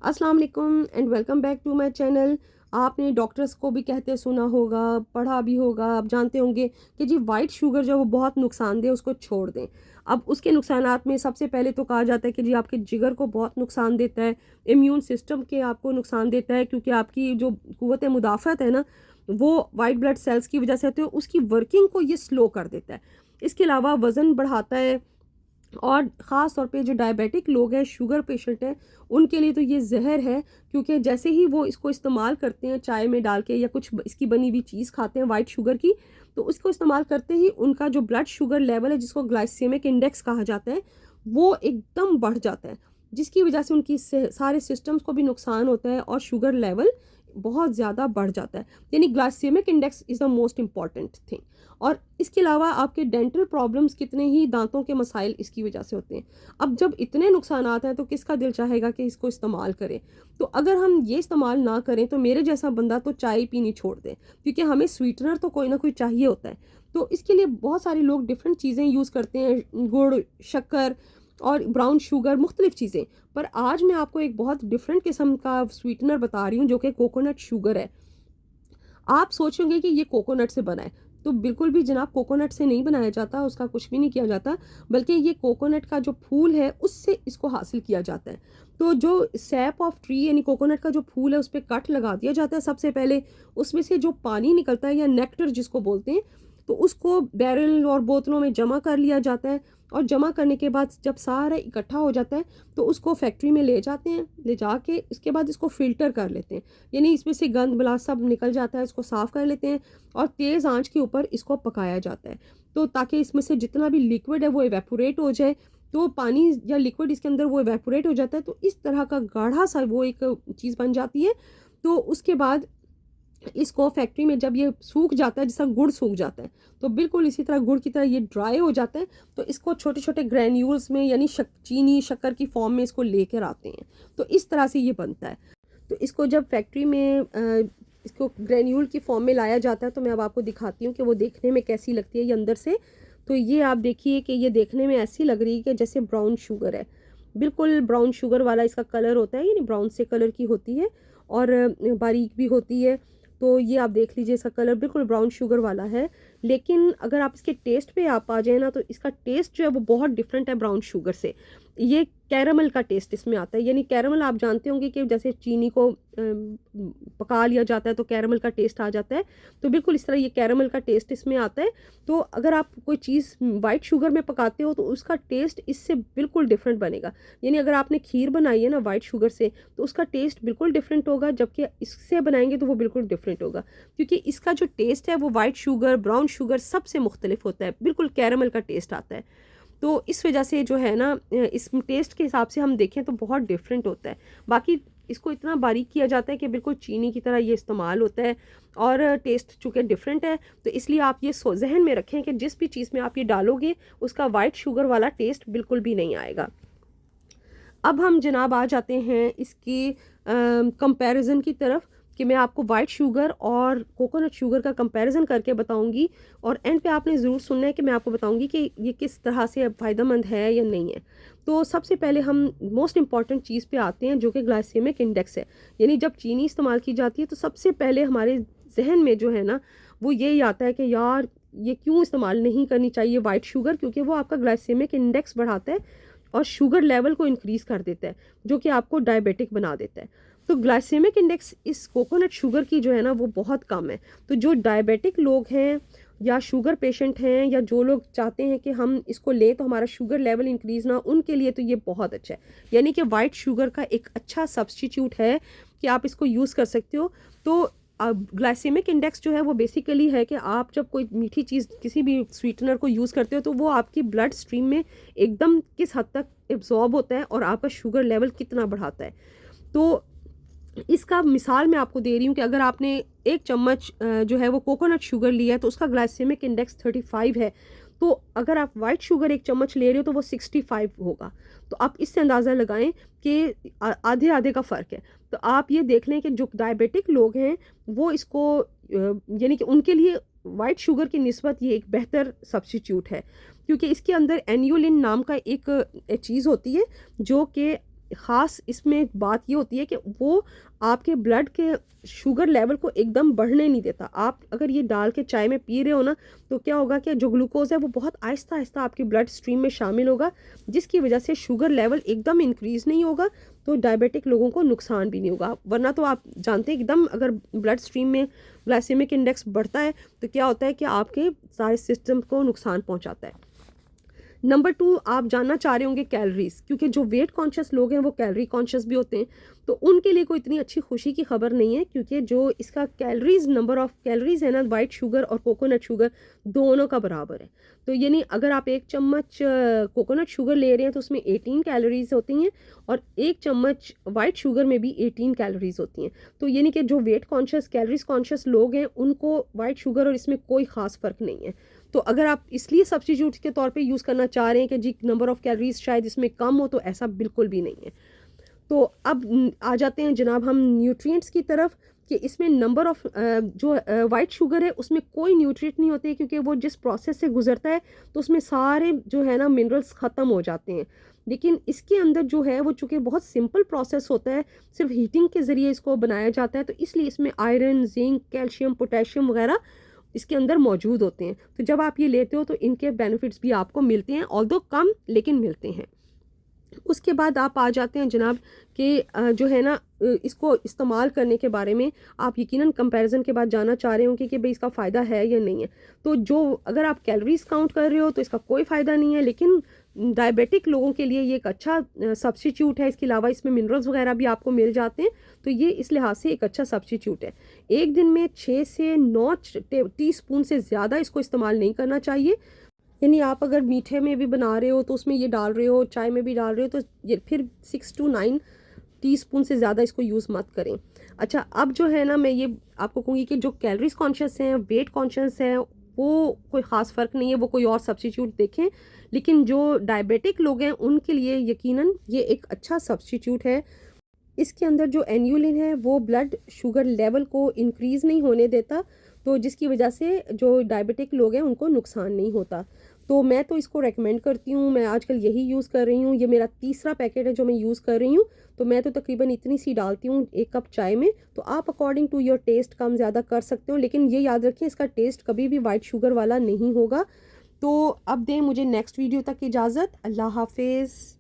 अस्सलाम वालेकुम and welcome back to my channel. आपने डॉक्टर्स को भी कहते सुना होगा, पढ़ा भी होगा, आप जानते होंगे कि जी वाइट शुगर जो है वो बहुत नुकसानदेह, उसको छोड़ दें। अब उसके नुकसानात में सबसे पहले तो कहा जाता है कि जी आपके जिगर को बहुत नुकसान देता है, इम्यून सिस्टम के आपको नुकसान देता है, क्योंकि आपकी जो क़ुव्वत मुदाफ़त है ना, वो वाइट ब्लड सेल्स की वजह से होती है, उसकी वर्किंग को ये स्लो कर देता है। इसके अलावा वज़न बढ़ाता है, और ख़ास तौर पे जो डायबिटिक लोग हैं, शुगर पेशेंट हैं, उनके लिए तो ये ज़हर है, क्योंकि जैसे ही वो इसको इस्तेमाल करते हैं चाय में डाल के या कुछ इसकी बनी हुई चीज़ खाते हैं वाइट शुगर की, तो उसको इस्तेमाल करते ही उनका जो ब्लड शुगर लेवल है, जिसको ग्लाइसेमिक इंडेक्स कहा जाता है, वो एकदम बढ़ जाता है, जिसकी वजह से उनकी सारे सिस्टम्स को भी नुकसान होता है और शुगर लेवल बहुत ज़्यादा बढ़ जाता है। यानी glycemic index is the most important thing. और इसके अलावा आपके डेंटल प्रॉब्लम्स, कितने ही दांतों के मसाइल इसकी वजह से होते हैं। अब जब इतने नुकसानात हैं तो किसका दिल चाहेगा कि इसको इस्तेमाल करें। तो अगर हम ये इस्तेमाल ना करें तो मेरे जैसा बंदा तो चाय पीनी छोड़ दे, क्योंकि हमें स्वीटनर तो कोई ना कोई चाहिए होता है। तो इसके लिए बहुत सारे लोग डिफरेंट चीज़ें यूज़ करते हैं, गुड़, शक्कर और ब्राउन शुगर, मुख्तलिफ चीज़ें। पर आज मैं आपको एक बहुत डिफरेंट किस्म का स्वीटनर बता रही हूँ, जो कि कोकोनट शुगर है। आप सोचेंगे कि ये कोकोनट से बना है, तो बिल्कुल भी जनाब कोकोनट से नहीं बनाया जाता, उसका कुछ भी नहीं किया जाता, बल्कि ये कोकोनट का जो फूल है उससे इसको हासिल किया जाता है। तो जो सैप ऑफ ट्री यानी कोकोनट का जो फूल है, उस पे कट लगा दिया जाता है सबसे पहले। उसमें से जो पानी निकलता है या नेक्टर जिसको बोलते हैं, तो उसको बैरल और बोतलों में जमा कर लिया जाता है। और जमा करने के बाद जब सारा इकट्ठा हो जाता है तो उसको फैक्ट्री में ले जाते हैं, ले जाके इसके बाद इसको फ़िल्टर कर लेते हैं, यानी इसमें से गंद बला सब निकल जाता है, इसको साफ़ कर लेते हैं और तेज़ आंच के ऊपर इसको पकाया जाता है। तो ताकि इसमें से जितना भी लिक्विड है वो इवेपोरेट हो जाए, तो पानी या लिक्विड इसके अंदर वो इवेपोरेट हो जाता है, तो इस तरह का गाढ़ा सा वो एक चीज़ बन जाती है। तो उसके बाद इसको फैक्ट्री में जब ये सूख जाता है, जैसा गुड़ सूख जाता है, तो बिल्कुल इसी तरह गुड़ की तरह ये ड्राई हो जाता है। तो इसको छोटे छोटे ग्रैन्यूल्स में यानी चीनी शक्कर की फॉर्म में इसको लेकर आते हैं। तो इस तरह से ये बनता है। तो इसको जब फैक्ट्री में इसको ग्रैन्यूल की फॉर्म में लाया जाता है, तो मैं अब आपको दिखाती हूँ कि वो देखने में कैसी लगती है ये अंदर से। तो ये आप देखिए कि ये देखने में ऐसी लग रही है कि जैसे ब्राउन शुगर है, बिल्कुल ब्राउन शुगर वाला इसका कलर होता है, यानी ब्राउन से कलर की होती है और बारीक भी होती है। तो ये आप देख लीजिए, इसका कलर बिल्कुल ब्राउन शुगर वाला है। लेकिन अगर आप इसके टेस्ट पे आप आ जाए ना, तो इसका टेस्ट जो है वो बहुत डिफरेंट है ब्राउन शुगर से। ये कैरमल का टेस्ट इसमें आता है, यानी कैरमल आप जानते होंगे कि जैसे चीनी को पका लिया जाता है तो कैरमल का टेस्ट आ जाता है, तो बिल्कुल इस तरह ये कैरमल का टेस्ट इसमें आता है। तो अगर आप कोई चीज़ वाइट शुगर में पकाते हो तो उसका टेस्ट इससे बिल्कुल डिफरेंट बनेगा। यानी अगर आपने खीर बनाई है ना वाइट शुगर से, तो उसका टेस्ट बिल्कुल डिफरेंट होगा, जबकि इससे बनाएंगे तो वो बिल्कुल डिफरेंट होगा, क्योंकि इसका जो टेस्ट है वो वाइट शुगर, ब्राउन शुगर सबसे मुख्तलिफ होता है, बिल्कुल कैरमल का टेस्ट आता है। तो इस वजह से जो है ना, इस टेस्ट के हिसाब से हम देखें तो बहुत डिफरेंट होता है। बाकी इसको इतना बारीक किया जाता है कि बिल्कुल चीनी की तरह ये इस्तेमाल होता है, और टेस्ट चूँकि डिफरेंट है, तो इसलिए आप ये जहन में रखें कि जिस भी चीज़ में आप ये डालोगे उसका वाइट शुगर वाला टेस्ट बिल्कुल भी नहीं आएगा। अब हम जनाब आ जाते हैं इसकी कंपैरिजन की तरफ, कि मैं आपको वाइट शुगर और कोकोनट शुगर का कंपैरिजन करके बताऊंगी, और एंड पे आपने ज़रूर सुनना है कि मैं आपको बताऊंगी कि ये किस तरह से फ़ायदेमंद है या नहीं है। तो सबसे पहले हम मोस्ट इम्पॉर्टेंट चीज़ पे आते हैं, जो कि ग्लाइसेमिक इंडेक्स है। यानी जब चीनी इस्तेमाल की जाती है तो सबसे पहले हमारे जहन में जो है ना, वो यही आता है कि यार ये क्यों इस्तेमाल नहीं करनी चाहिए वाइट शुगर, क्योंकि वो आपका ग्लाइसेमिक इंडेक्स बढ़ाता है और शुगर लेवल को इंक्रीज़ कर देता है, जो कि आपको डायबिटिक बना देता है। तो ग्लाइसेमिक इंडेक्स इस कोकोनट शुगर की जो है ना वो बहुत कम है। तो जो डायबिटिक लोग हैं या शुगर पेशेंट हैं, या जो लोग चाहते हैं कि हम इसको लें तो हमारा शुगर लेवल इंक्रीज़ ना, उनके लिए तो ये बहुत अच्छा है। यानी कि वाइट शुगर का एक अच्छा सब्स्टिट्यूट है कि आप इसको यूज़ कर सकते हो। तो ग्लाइसेमिक इंडेक्स जो है वो बेसिकली है कि आप जब कोई मीठी चीज़, किसी भी स्वीटनर को यूज़ करते हो, तो वो आपकी ब्लड स्ट्रीम में एकदम किस हद तक एब्जॉर्ब होता है और आपका शुगर लेवल कितना बढ़ाता है। तो इसका मिसाल मैं आपको दे रही हूँ कि अगर आपने एक चम्मच जो है वो कोकोनट शुगर लिया है, तो उसका ग्लाइसेमिक इंडेक्स 35 है। तो अगर आप वाइट शुगर एक चम्मच ले रहे हो तो वो 65 होगा। तो आप इससे अंदाज़ा लगाएं कि आधे आधे का फ़र्क है। तो आप ये देख लें कि जो डायबिटिक लोग हैं वो इसको यानी कि उनके लिए वाइट शुगर की निस्बत ये एक बेहतर सब्स्टिट्यूट है, क्योंकि इसके अंदर एन्यूलिन नाम का एक चीज़ होती है, जो कि ख़ास इसमें बात ये होती है कि वो आपके ब्लड के शुगर लेवल को एकदम बढ़ने नहीं देता। आप अगर ये डाल के चाय में पी रहे हो ना, तो क्या होगा कि जो ग्लूकोज़ है वो बहुत आहिस्ता-आहिस्ता आपकी ब्लड स्ट्रीम में शामिल होगा, जिसकी वजह से शुगर लेवल एकदम इंक्रीज़ नहीं होगा, तो डायबिटिक लोगों को नुकसान भी नहीं होगा। वरना तो आप जानते हैं एकदम अगर ब्लड स्ट्रीम में ग्लाइसेमिक इंडेक्स बढ़ता है, तो क्या होता है कि आपके सारे सिस्टम को नुकसान पहुँचाता है। नंबर 2, आप जानना चाह रहे होंगे कैलोरीज़, क्योंकि जो वेट कॉन्शियस लोग हैं वो कैलोरी कॉन्शियस भी होते हैं, तो उनके लिए कोई इतनी अच्छी खुशी की खबर नहीं है, क्योंकि जो इसका कैलोरीज़ नंबर ऑफ़ कैलोरीज़ है ना, वाइट शुगर और कोकोनट शुगर दोनों का बराबर है। तो यानी अगर आप 1 चम्मच कोकोनट शुगर ले रहे हैं तो उसमें 18 कैलोरीज़ होती हैं, और 1 चम्मच वाइट शुगर में भी 18 कैलोरीज़ होती हैं। तो यानी कि जो वेट कॉन्शियस कैलोरीज़ कॉन्शियस लोग हैं उनको वाइट शुगर और इसमें कोई ख़ास फ़र्क नहीं है। तो अगर आप इसलिए सब्स्टिट्यूट के तौर पे यूज़ करना चाह रहे हैं कि जी नंबर ऑफ़ कैलोरीज़ शायद इसमें कम हो, तो ऐसा बिल्कुल भी नहीं है। तो अब आ जाते हैं जनाब हम न्यूट्रिएंट्स की तरफ, कि इसमें नंबर ऑफ़ जो वाइट शुगर है उसमें कोई न्यूट्रिएंट नहीं होते, क्योंकि वो जिस प्रोसेस से गुजरता है तो उसमें सारे जो है ना मिनरल्स ख़त्म हो जाते हैं। लेकिन इसके अंदर जो है वो चूँकि बहुत सिंपल प्रोसेस होता है, सिर्फ हीटिंग के ज़रिए इसको बनाया जाता है, तो इसलिए इसमें आयरन, जिंक, कैल्शियम, पोटेशियम वगैरह इसके अंदर मौजूद होते हैं। तो जब आप ये लेते हो तो इनके बेनिफिट्स भी आपको मिलते हैं, ऑल्दो कम लेकिन मिलते हैं। उसके बाद आप आ जाते हैं जनाब कि जो है ना इसको इस्तेमाल करने के बारे में आप यकीनन कंपैरिजन के बाद जानना चाह रहे होंगे कि भाई इसका फ़ायदा है या नहीं है। तो जो अगर आप कैलोरीज काउंट कर रहे हो तो इसका कोई फ़ायदा नहीं है, लेकिन डायबिटिक लोगों के लिए ये एक अच्छा सब्स्टिट्यूट है। इसके अलावा इसमें मिनरल्स वगैरह भी आपको मिल जाते हैं, तो ये इस लिहाज से एक अच्छा सब्स्टिट्यूट है। एक दिन में 6 से 9 टीस्पून से ज़्यादा इसको इस्तेमाल नहीं करना चाहिए। यानी आप अगर मीठे में भी बना रहे हो तो उसमें ये डाल रहे हो, चाय में भी डाल रहे हो, तो ये फिर 6 to 9 टीस्पून से ज़्यादा इसको यूज़ मत करें। अच्छा, अब जो है ना मैं ये आपको कहूँगी कि जो कैलोरीज कॉन्शियस हैं, वेट कॉन्शियस हैं, वो कोई ख़ास फ़र्क नहीं है, वो कोई और सब्स्टिट्यूट देखें। लेकिन जो डायबिटिक लोग हैं उनके लिए यकीनन ये एक अच्छा सब्स्टिट्यूट है। इसके अंदर जो एन्युलिन है वो ब्लड शुगर लेवल को इंक्रीज़ नहीं होने देता, तो जिसकी वजह से जो डायबिटिक लोग हैं उनको नुकसान नहीं होता। तो मैं तो इसको रेकमेंड करती हूँ, मैं आजकल यही यूज़ कर रही हूँ, ये मेरा तीसरा पैकेट है जो मैं यूज़ कर रही हूँ। तो मैं तो तकरीबन इतनी सी डालती हूँ 1 कप चाय में, तो आप अकॉर्डिंग टू योर टेस्ट कम ज़्यादा कर सकते हो, लेकिन ये याद रखिए इसका टेस्ट कभी भी वाइट शुगर वाला नहीं होगा। तो अब दें मुझे नेक्स्ट वीडियो तक इजाज़त। अल्लाह हाफिज़।